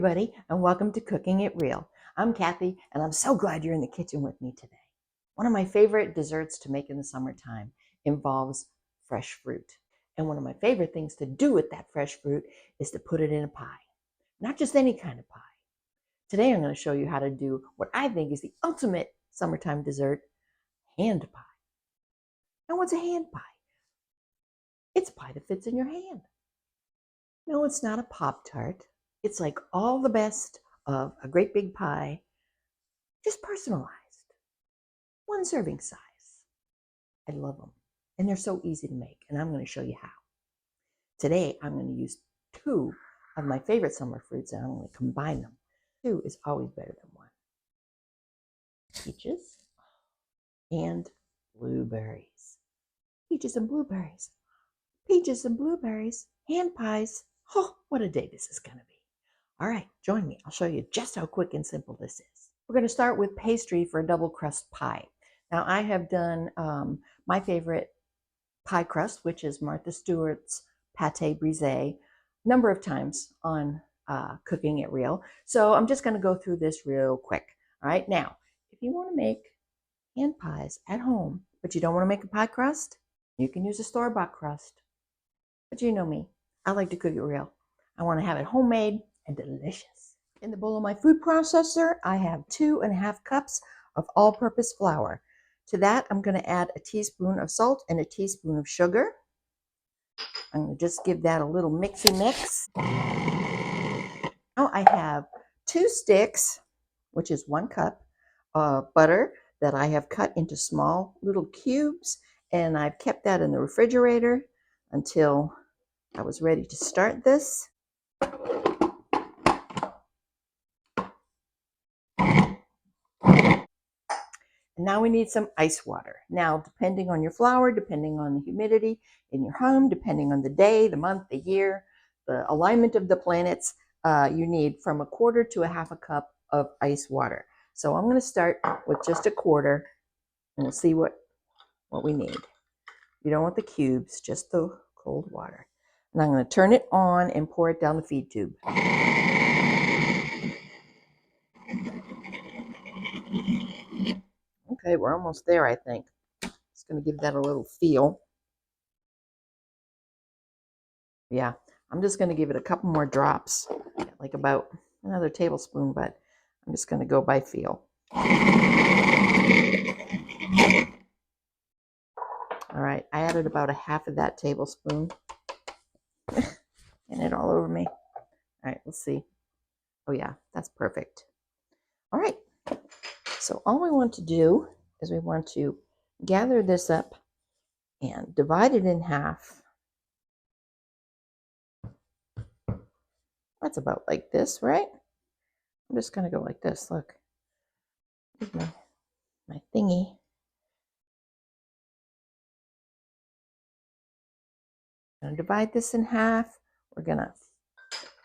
everybody, and welcome to Cooking It Real. I'm Kathy, and I'm so glad you're in the kitchen with me today. One of my favorite desserts to make in the summertime involves fresh fruit. And one of my favorite things to do with that fresh fruit is to put it in a pie. Not just any kind of pie. Today I'm going to show you how to do what I think is the ultimate summertime dessert, hand pie. Now what's a hand pie? It's a pie that fits in your hand. No, it's not a Pop-Tart. It's like all the best of a great big pie, just personalized. One serving size. I love them. And they're so easy to make, and I'm going to show you how. Today, I'm going to use two of my favorite summer fruits, and I'm going to combine them. Two is always better than one. Peaches and blueberries. Peaches and blueberries. Peaches and blueberries. Hand pies. Oh, what a day this is going to be. All right, join me. I'll show you just how quick and simple this is. We're going to start with pastry for a double crust pie. Now, I have done my favorite pie crust, which is Martha Stewart's pâté brisé, a number of times on Cooking It Real. So I'm just going to go through this real quick. All right, now, if you want to make hand pies at home, but you don't want to make a pie crust, you can use a store-bought crust. But you know me, I like to cook it real. I want to have it homemade and delicious. In the bowl of my food processor, I have 2½ cups of all-purpose flour. To that, I'm going to add a teaspoon of salt and a teaspoon of sugar. I'm going to just give that a little mixy mix. Now I have 2 sticks, which is 1 cup of butter that I have cut into small little cubes, and I've kept that in the refrigerator until I was ready to start this. And now we need some ice water. Now, depending on your flour, depending on the humidity in your home, depending on the day, the month, the year, the alignment of the planets, you need from 1/4 to 1/2 cup of ice water. So I'm going to start with just 1/4, and we'll see what we need. You don't want the cubes, just the cold water. And I'm going to turn it on and pour it down the feed tube. Okay, we're almost there, I think. Just going to give that a little feel. Yeah, I'm just going to give it a couple more drops, like about another tablespoon, but I'm just going to go by feel. All right, I added about 1/2 of that tablespoon. And it all over me. All right, let's see. Oh yeah, that's perfect. All right, so all we want to do is we want to gather this up and divide it in half. That's about like this, right? I'm just going to go like this. Look, here's my thingy. I'm going to divide this in half. We're going to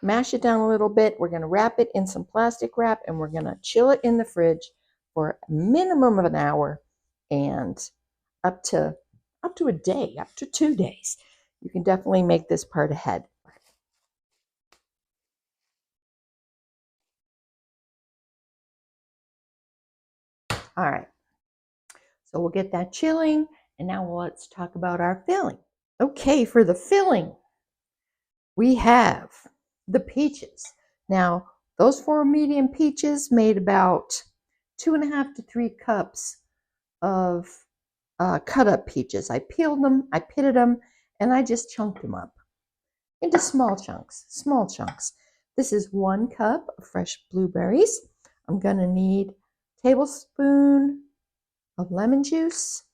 mash it down a little bit. We're going to wrap it in some plastic wrap, and we're going to chill it in the fridge for a minimum of an hour and up to a day, up to 2 days. You can definitely make this part ahead. All right, so we'll get that chilling, and now let's talk about our filling. Okay, for the filling, we have the peaches. Now, those 4 medium peaches made about 2½ to 3 cups of cut up peaches. I peeled them, I pitted them, and I just chunked them up into small chunks. This is 1 cup of fresh blueberries. I'm going to need a tablespoon of lemon juice,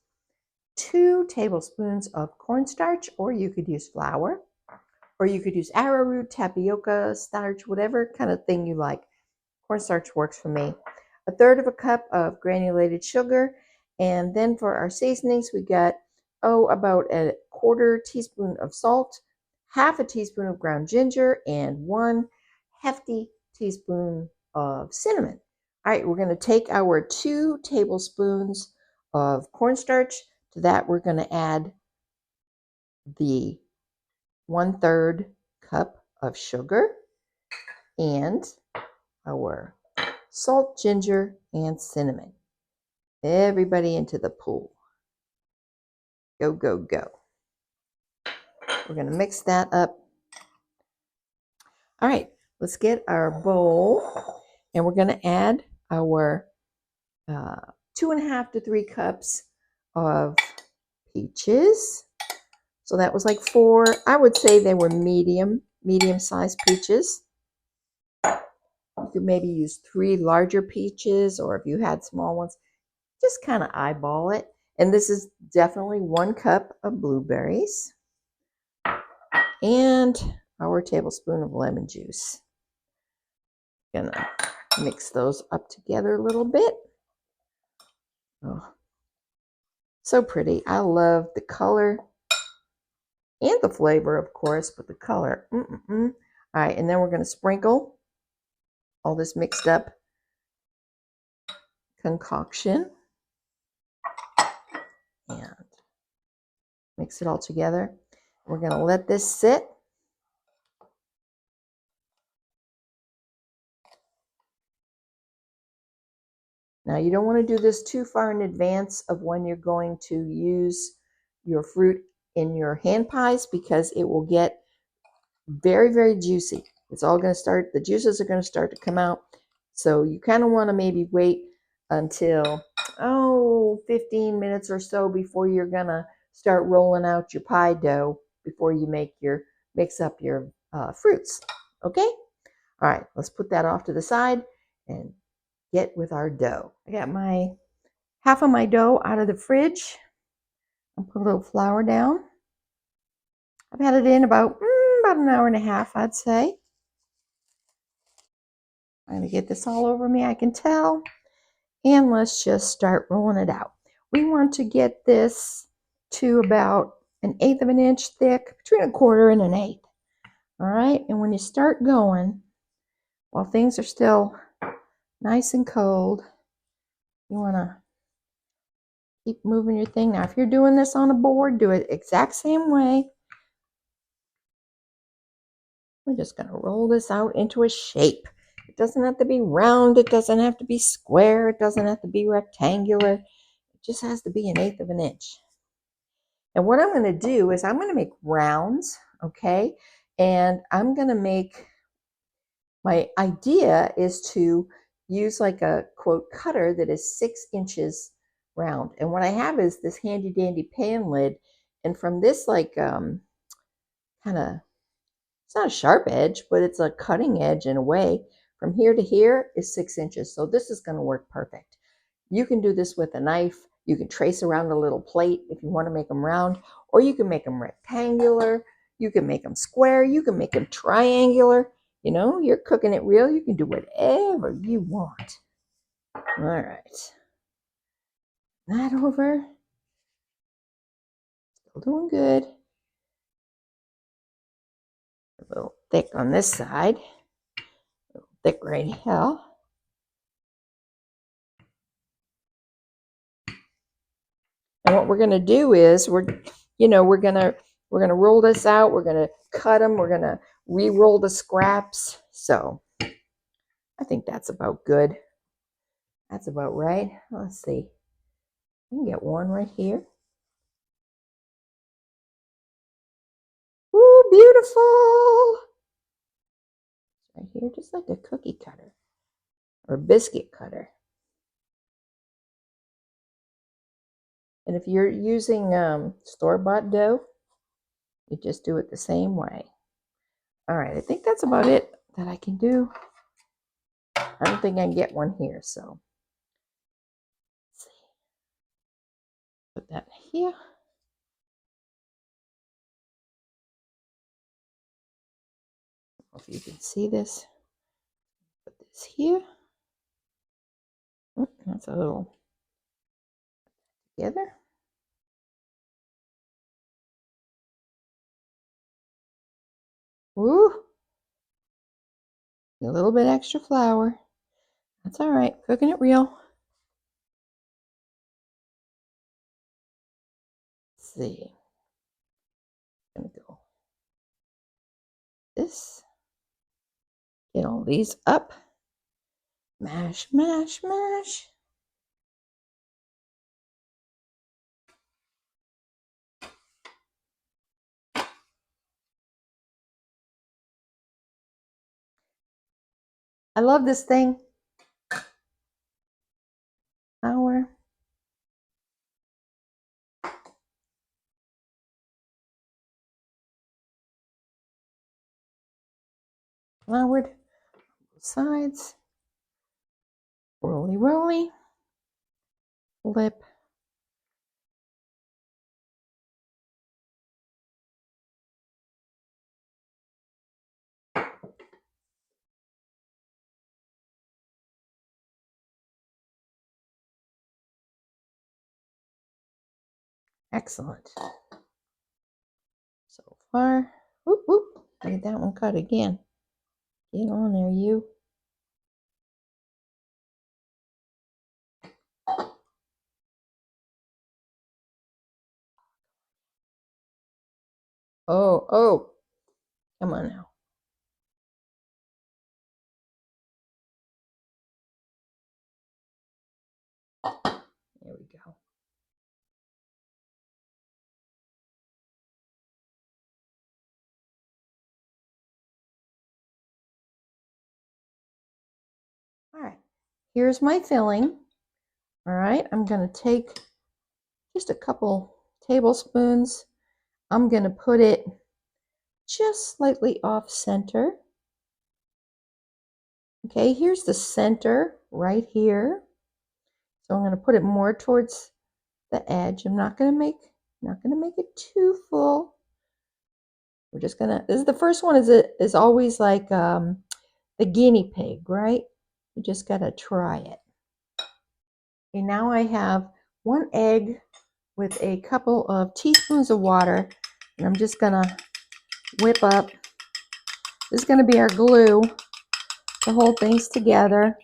2 tablespoons of cornstarch, or you could use flour, or you could use arrowroot, tapioca, starch, whatever kind of thing you like. Cornstarch works for me. 1/3 cup of granulated sugar. And then for our seasonings, we got, about 1/4 teaspoon of salt, 1/2 teaspoon of ground ginger, and 1 hefty teaspoon of cinnamon. All right, we're going to take our 2 tablespoons of cornstarch. To that, we're going to add the 1/3 cup of sugar and our salt, ginger, and cinnamon. Everybody into the pool. Go, go, go. We're going to mix that up. All right, let's get our bowl, and we're going to add our 2.5 to 3 cups of peaches. So that was like 4, I would say they were medium-sized peaches. You could maybe use 3 larger peaches, or if you had small ones, just kind of eyeball it. And this is definitely 1 cup of blueberries and our tablespoon of lemon juice. Gonna mix those up together a little bit. Oh, so pretty. I love the color and the flavor, of course, but the color. All right, and then we're going to sprinkle all this mixed up concoction and mix it all together. We're going to let this sit. Now, you don't want to do this too far in advance of when you're going to use your fruit in your hand pies, because it will get very, very juicy. It's all going to start, the juices are going to start to come out. So you kind of want to maybe wait until, 15 minutes or so before you're going to start rolling out your pie dough, before you mix up your fruits. Okay? All right, let's put that off to the side and get with our dough. I got my half of my dough out of the fridge. I'll put a little flour down. I've had it in about an hour and a half, I'd say. I'm going to get this all over me, I can tell. And let's just start rolling it out. We want to get this to about 1/8 of an inch thick, between 1/4 and 1/8. All right, and when you start going, while things are still nice and cold, you want to keep moving your thing. Now, if you're doing this on a board, do it exact same way. We're just going to roll this out into a shape. It doesn't have to be round. It doesn't have to be square. It doesn't have to be rectangular. It just has to be 1/8 of an inch. And what I'm going to do is I'm going to make rounds, okay? And I'm going to make, my idea is to use like a, quote, cutter that is 6 inches round. And what I have is this handy dandy pan lid. And from this, like, kind of, it's not a sharp edge, but it's a cutting edge in a way. From here to here is 6 inches. So this is going to work perfect. You can do this with a knife. You can trace around a little plate if you want to make them round, or you can make them rectangular. You can make them square. You can make them triangular. You know, you're cooking it real. You can do whatever you want. All right. That over. Still doing good. A little thick on this side. A little thick right here. And what we're going to do is we're going to roll this out. We're going to cut them. We're going to re-roll the scraps. So I think that's about good. That's about right. Let's see. I can get one right here. Ooh, beautiful. Right here, just like a cookie cutter or biscuit cutter. And if you're using store-bought dough, you just do it the same way. All right, I think that's about it that I can do. I don't think I can get one here, so let's see. Put that here. If you can see this, put this here. Oh, that's a little together. Ooh, a little bit extra flour. That's all right. Cooking it real. Let's see. I'm gonna go this. Get all these up. Mash, mash, mash. I love this thing. Flour. Floured. Sides. Roly, roly. Flip. Excellent. So far. Whoop, whoop. Get that one cut again. Get on there, you. Oh, oh. Come on now. There we go. All right. Here's my filling. All right. I'm going to take just a couple tablespoons. I'm going to put it just slightly off center. Okay, here's the center right here. So I'm going to put it more towards the edge. I'm not going to make it too full. We're just going to, this is the first one is always like the guinea pig, right? You just got to try it. Okay, now I have 1 egg with a couple of teaspoons of water, and I'm just going to whip up. This is going to be our glue to hold things together.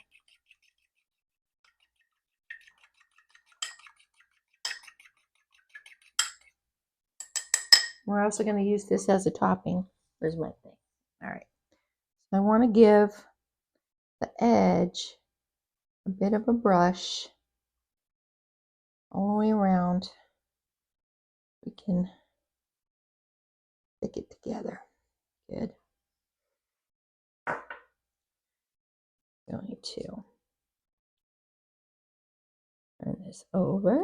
We're also going to use this as a topping. Where's my thing? All right. I want to give the edge a bit of a brush all the way around. We can stick it together. Good. Going to turn this over.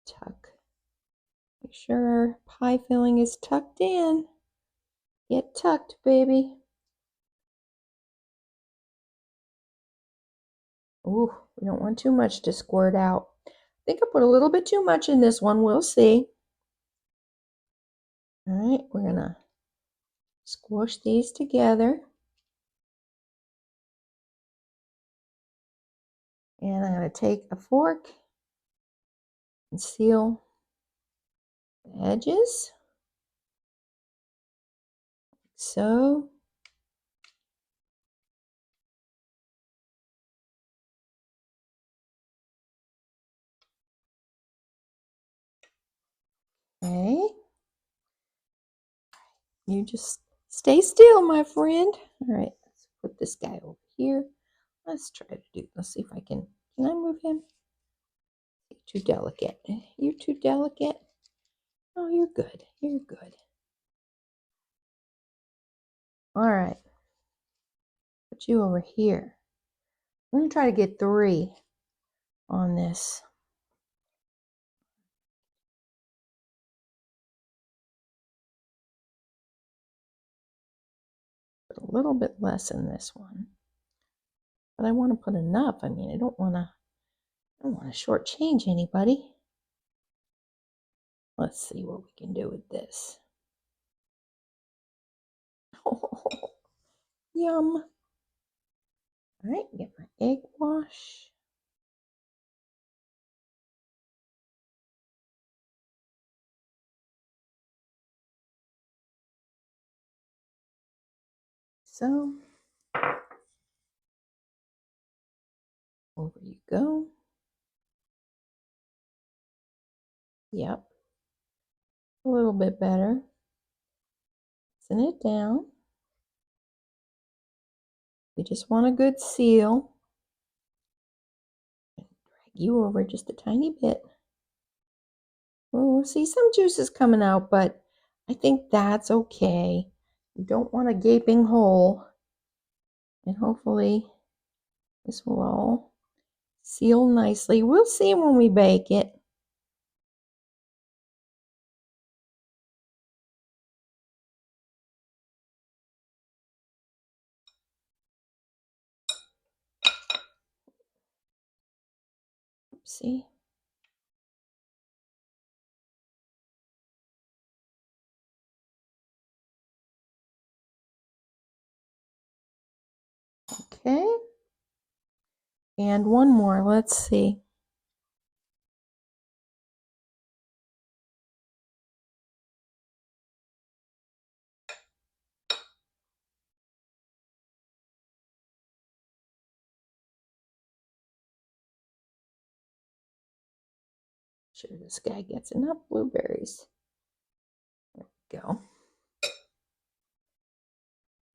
Tuck. Make sure our pie filling is tucked in. Get tucked, baby. Ooh, we don't want too much to squirt out. I think I put a little bit too much in this one. We'll see. All right, we're going to squish these together. And I'm going to take a fork and seal the edges. So. Okay. You just stay still, my friend. All right, let's put this guy over here. Let's try to do, let's see if I can I move him? You're too delicate. You're too delicate. Oh, you're good. You're good. All right. Put you over here. I'm going to try to get 3 on this. Put a little bit less in this one. But I want to put enough. I mean, I don't want to shortchange anybody. Let's see what we can do with this. Oh, yum. All right, get my egg wash. So, over you go. Yep. A little bit better. Pressing it down. You just want a good seal. Drag you over just a tiny bit. Oh, see some juices coming out, but I think that's okay. You don't want a gaping hole. And hopefully this will all seal nicely. We'll see when we bake it. See? Okay. And one more. Let's see. Sure this guy gets enough blueberries. There we go.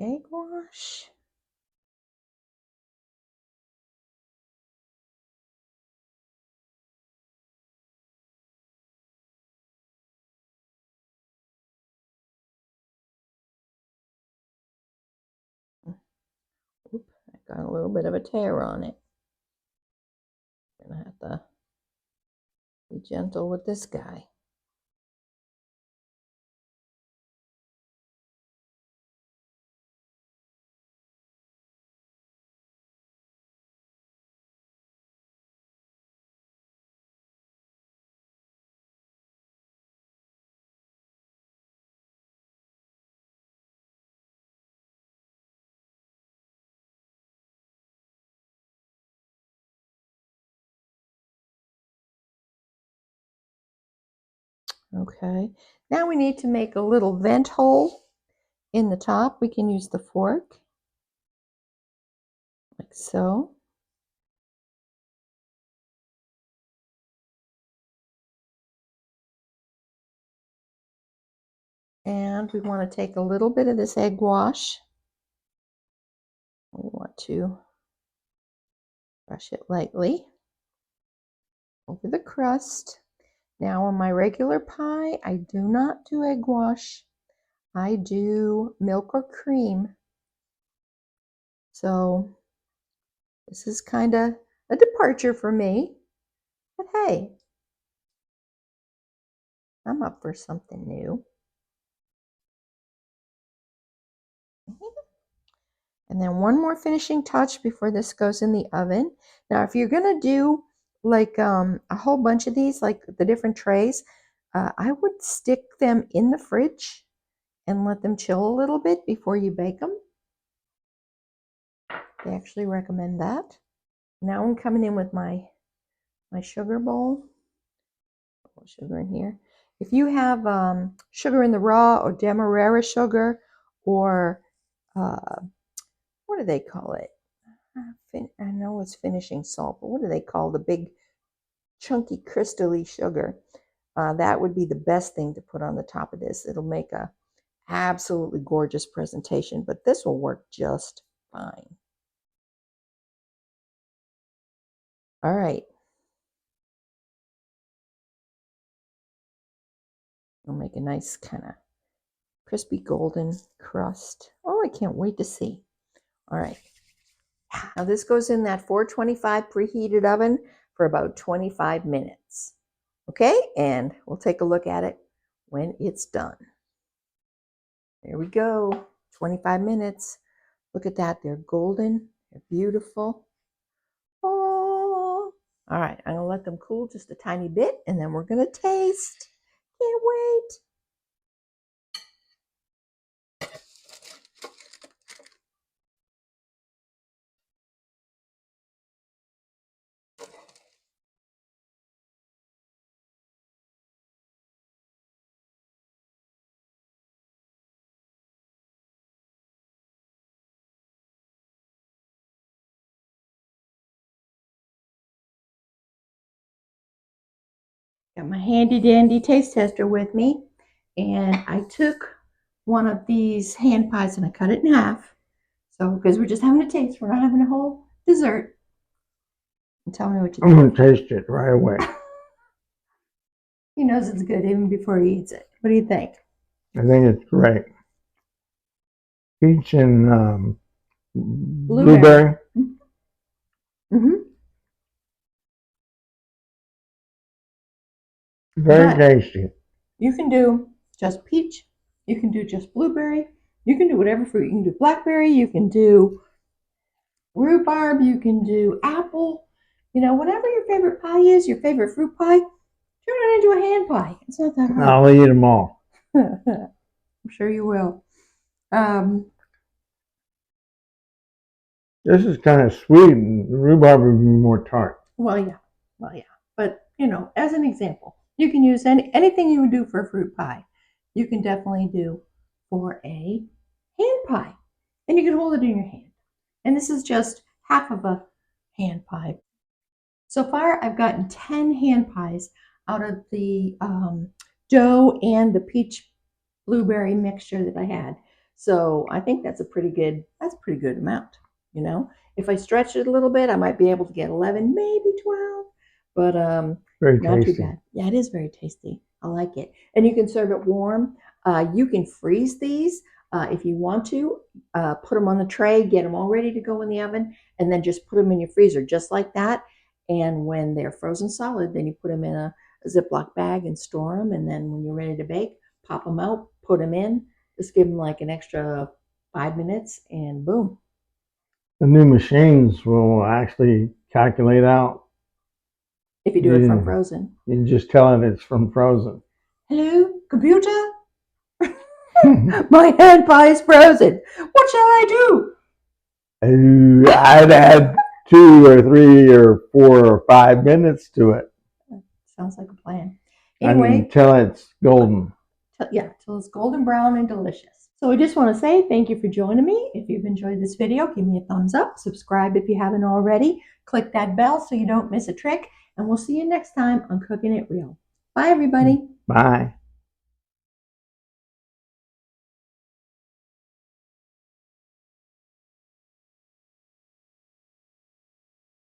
Egg wash. Oop, I got a little bit of a tear on it. I'm gonna have to be gentle with this guy. Okay, now we need to make a little vent hole in the top. We can use the fork, like so. And we want to take a little bit of this egg wash. We want to brush it lightly over the crust. Now on my regular pie, I do not do egg wash. I do milk or cream. So this is kind of a departure for me. But hey, I'm up for something new. And then one more finishing touch before this goes in the oven. Now, if you're going to do like a whole bunch of these, like the different trays, I would stick them in the fridge and let them chill a little bit before you bake them. They actually recommend that. Now I'm coming in with my sugar bowl. Sugar in here. If you have sugar in the raw or demerara sugar or what do they call it? I know it's finishing salt, but what do they call the big chunky crystally sugar? That would be the best thing to put on the top of this. It'll make a absolutely gorgeous presentation, but this will work just fine. All right. We'll make a nice kind of crispy golden crust. Oh, I can't wait to see. All right. Now this goes in that 425 preheated oven for about 25 minutes. Okay, and we'll take a look at it when it's done. There we go, 25 minutes. Look at that, they're golden, they're beautiful. Oh, all right, I'm gonna let them cool just a tiny bit and then we're gonna taste. Can't wait. Got my handy dandy taste tester with me, and I took one of these hand pies and I cut it in half. So, because we're just having a taste, we're not having a whole dessert. And tell me what you think. I'm going to taste it right away. He knows it's good even before he eats it. What do you think? I think it's great. Peach and blueberry. Mm-hmm. Very tasty. You can do just peach. You can do just blueberry. You can do whatever fruit. You can do blackberry. You can do rhubarb. You can do apple. You know, whatever your favorite pie is, your favorite fruit pie, turn it into a hand pie. It's not that hard. I'll eat them all. I'm sure you will. This is kind of sweet, and the rhubarb would be more tart. Well, yeah. But, you know, as an example, you can use anything you would do for a fruit pie. You can definitely do for a hand pie. And you can hold it in your hand. And this is just half of a hand pie. So far, I've gotten 10 hand pies out of the dough and the peach blueberry mixture that I had. So I think that's a pretty good amount. You know, if I stretch it a little bit, I might be able to get 11, maybe 12. But Very not tasty. too bad. Yeah, it is very tasty. I like it. And you can serve it warm. You can freeze these if you want to. Put them on the tray, get them all ready to go in the oven, and then just put them in your freezer just like that. And when they're frozen solid, then you put them in a Ziploc bag and store them. And then when you're ready to bake, pop them out, put them in. Just give them like an extra 5 minutes, and boom. The new machines will actually calculate out. If you do it from frozen. You just tell it it's from frozen. Hello, computer? My hand pie is frozen. What shall I do? I'd add 2 or 3 or 4 or 5 minutes to it. Sounds like a plan. Anyway, until it's golden. Till it's golden brown and delicious. So I just want to say thank you for joining me. If you've enjoyed this video, give me a thumbs up. Subscribe if you haven't already. Click that bell so you don't miss a trick. And we'll see you next time on Cooking It Real. Bye, everybody. Bye.